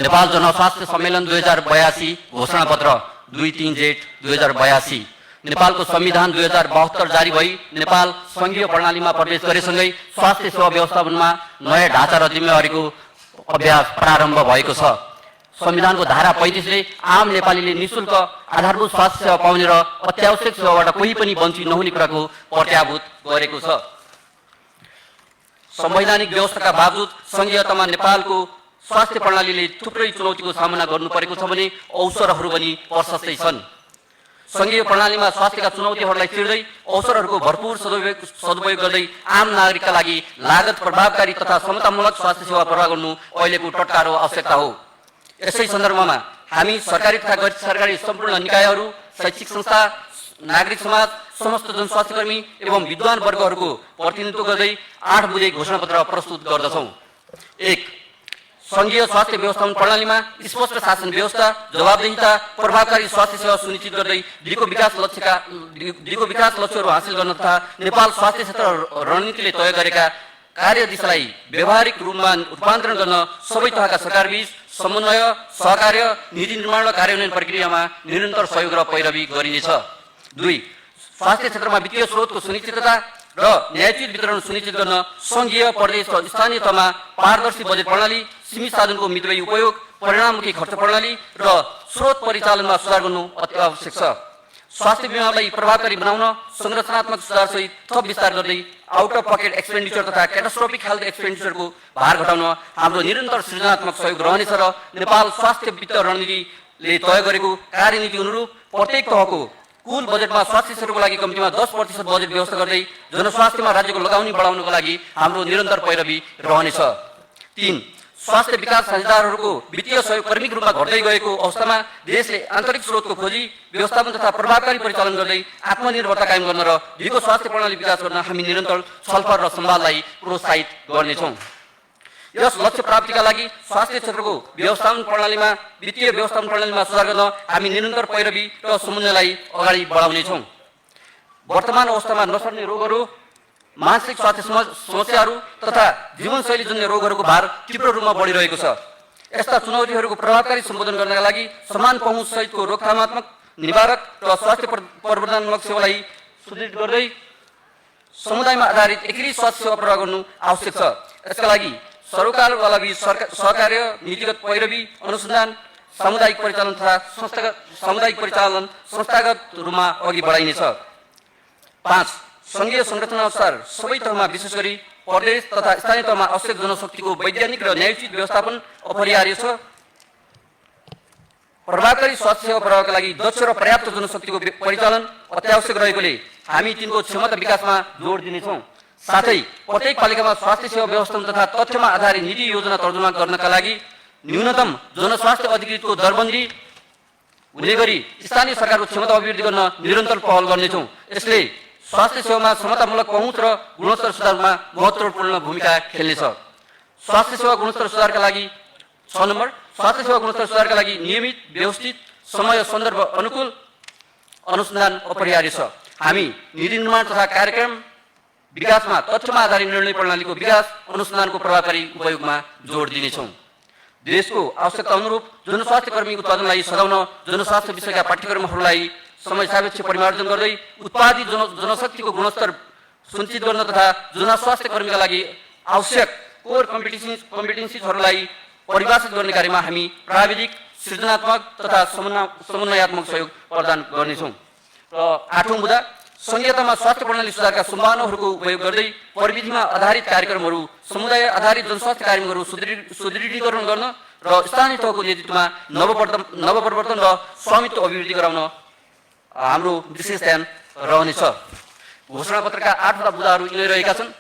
नेपाल जनस्वास्थ्य सम्मेलन 2082 घोषणापत्र 2-3 जेठ 2082 नेपालको संविधान 2072 जारी भई नेपाल संघीय प्रणालीमा प्रवेश गरेसँगै स्वास्थ्य सेवा व्यवस्थापनमा नयाँ ढाँचा र जिम्मेवारीको अभ्यास प्रारम्भ भएको छ। संविधानको धारा 35 ले आम नेपालीले निशुल्क आधारभूत स्वास्थ्य सेवा पाउने र अत्यावश्यक सेवाबाट कोही पनि वञ्चित नहुने कुराको प्रत्याभूत गरेको छ। संवैधानिक व्यवस्थाका बावजुद संघीयतामा नेपालको स्वास्थ्य प्रणालीले थुप्रै चुनौतीको सामना गर्नु परेको छ भने अवसरहरू पनि प्रशस्तै छन्। संघीय प्रणालीमा स्वास्थ्यका चुनौतीहरूलाई चिर्दै अवसरहरूको भरपूर सदुपयोग गर्दै आम नागरिकका लागि लागत प्रभावकारी तथा समतामूलक स्वास्थ्य सेवा प्रवाह गर्नु अहिलेको टटकारो आवश्यकता हो। यसै सन्दर्भमा हामी सरकारी तथा गैर सरकारी सम्पूर्ण निकायहरू, शैक्षिक संस्था, नागरिक समाज, समस्त जनस्वास्थ्यकर्मी एवं विद्वान वर्गहरूको प्रतिनिधित्व गर्दै 8 बुँदे घोषणापत्र प्रस्तुत गर्दछौँ। 1. संघीय स्वास्थ्य व्यवस्थापन प्रणालीमा स्पष्ट शासन व्यवस्था, जवाबदेहिता, प्रभावकारी स्वास्थ्य सेवा सुनिश्चित गर्दै दिगो विकास लक्ष्यहरू हासिल गर्न तथा नेपाल स्वास्थ्य क्षेत्र रणनीतिले तय गरेका कार्यदिशालाई व्यावहारिक रूपमा रूपान्तरण गर्न सबै तहका सरकारबीच समन्वय, सहकार्य, नीति निर्माण र कार्यान्वयन प्रक्रियामा निरन्तर सहयोग र पैरवी गरिनेछ। 2. स्वास्थ्य क्षेत्रमा वित्तीय स्रोतको सुनिश्चितता र न्यायोचित वितरण सुनिश्चित गर्न संघीय, प्रदेश र स्थानीय तहमा पारदर्शी बजेट प्रणाली, सीमित साधनको मितव्ययी उपयोग, परिणाममुखी खर्च प्रणाली र स्रोत परिचालनमा सुधार गर्नु अति आवश्यक छ। स्वास्थ्य बीमालाई प्रभावकारी बनाउन संरचनात्मक सुधारसहित थप विस्तार गर्दै आउट अफ पकेट एक्सपेन्डिचर तथा क्याटास्ट्रोफिक हेल्थ एक्सपेन्डिचरको भार घटाउन हाम्रो निरन्तर सृजनात्मक सहयोग रहनेछ र नेपाल स्वास्थ्य वित्त रणनीतिले तय गरेको कार्यनीति अनुरूप प्रत्येक तहको कुल बजेटमा स्वास्थ्य क्षेत्रको लागि कम्तीमा 10% बजेट व्यवस्था गर्दै जनस्वास्थ्यमा राज्यको लगानी बढाउनको लागि हाम्रो निरन्तर पैरवी रहनेछ। 3. स्वास्थ्य विकास साझेदारहरूको वित्तीय सहयोग क्रमिक रूपमा घट्दै गएको अवस्थामा देशले आन्तरिक स्रोतको खोजी, व्यवस्थापन तथा प्रभावकारी परिचालन गर्दै आत्मनिर्भरता कायम गर्न र दिगो स्वास्थ्य प्रणाली विकास गर्न हामी निरन्तर छलफल र सम्वादलाई प्रोत्साहित गर्नेछौँ। यस लक्ष्य प्राप्तिका लागि स्वास्थ्य क्षेत्रको व्यवस्थापन प्रणालीमा वित्तीय व्यवस्थापन प्रणालीमा सुधार गर्न हामी निरन्तर पैरवी र समन्वयलाई अगाडि बढाउनेछौँ। वर्तमान अवस्थामा नसर्ने रोगहरू, मानसिक स्वास्थ्य समस्याहरू तथा जीवनशैली जन्य रोगहरूको भार तीव्र रूपमा बढिरहेको छ। यस्ता चुनौतीहरूको प्रभावकारी सम्बोधन गर्नका लागि समान पहुँच सहितको रोकथामात्मक, निवारक र स्वास्थ्य प्रवर्धनात्मक सेवालाई सुदृढ गर्दै समुदायमा आधारित एकीकृत स्वास्थ्य सेवा प्रवाह गर्नु आवश्यक छ। यसका लागि सरोकारवाला बीच सहकार्य, नीतिगत पैरवी, अनुसन्धान, सामुदायिक परिचालन तथा संस्थागत रूपमा अघि बढाइनेछ। 5. संघीय संरचना अनुसार सबै तहमा विशेष गरी प्रदेश तथा स्थानीय तहमा आवश्यक जनशक्तिको वैज्ञानिक र न्यायोचित व्यवस्थापन अपरिहार्य छ। प्रभावकारी स्वास्थ्य सेवा प्रवाहका लागि दक्ष र पर्याप्त जनशक्तिको परिचालन अत्यावश्यक रहेकोले हामी तिनको क्षमता विकासमा जोड दिनेछौँ। साथै प्रत्येक पालिकामा स्वास्थ्य सेवा व्यवस्थापन तथा तथ्यमा आधारित नीति योजना तर्जुमा गर्नका लागि न्यूनतम जनस्वास्थ्य अधिकृतको दरबन्दी हुने गरी स्थानीय सरकारको क्षमता अभिवृद्धि गर्न निरन्तर पहल गर्नेछौँ। यसले स्वास्थ्य सेवामा समतामूलक पहुँच र गुणस्तर सुधारमा महत्त्वपूर्ण भूमिका खेल्नेछ। स्वास्थ्य सेवा गुणस्तर सुधारका लागि 6 नम्बर स्वास्थ्य सेवा गुणस्तर सुधारका लागि नियमित, व्यवस्थित, समय सन्दर्भ अनुकूल अनुसन्धान अपरिहार्य छ। हामी नीति निर्माण तथा कार्यक्रम विकासमा तथ्यमा आधारित निर्णय प्रणालीको विकास, अनुसन्धानको प्रभावकारी उपयोगमा जोड दिनेछौँ। देशको आवश्यकता अनुरूप जनस्वास्थ्य कर्मी उत्पादनलाई सघाउन जनस्वास्थ्य विषयका पाठ्यक्रमहरूलाई समय सापेक्ष परिमार्जन गर्दै उत्पादित जनशक्तिको गुणस्तर सुनिश्चित गर्न तथा जनस्वास्थ्य कर्मीका लागि आवश्यक कोर कम्पिटेन्सीजहरूलाई परिभाषित गर्ने कार्यमा हामी प्राविधिक, सृजनात्मक तथा समन्वयात्मक सहयोग प्रदान गर्नेछौँ। र 8औं बुँदा संघीयतामा स्वास्थ्य प्रणाली सुधारका सम्भावनाहरूको उपयोग गर्दै प्रविधिमा आधारित कार्यक्रमहरू, समुदाय आधारित जनस्वास्थ्य कार्यक्रमहरू सुदृढीकरण गर्न र स्थानीय तहको नेतृत्वमा नवप्रवर्तन र स्वामित्व अभिवृद्धि गराउन हाम्रो विशेष ध्यान रहनेछ। घोषणापत्रका 8 वटा बुँदाहरू यिनै रहेका छन्।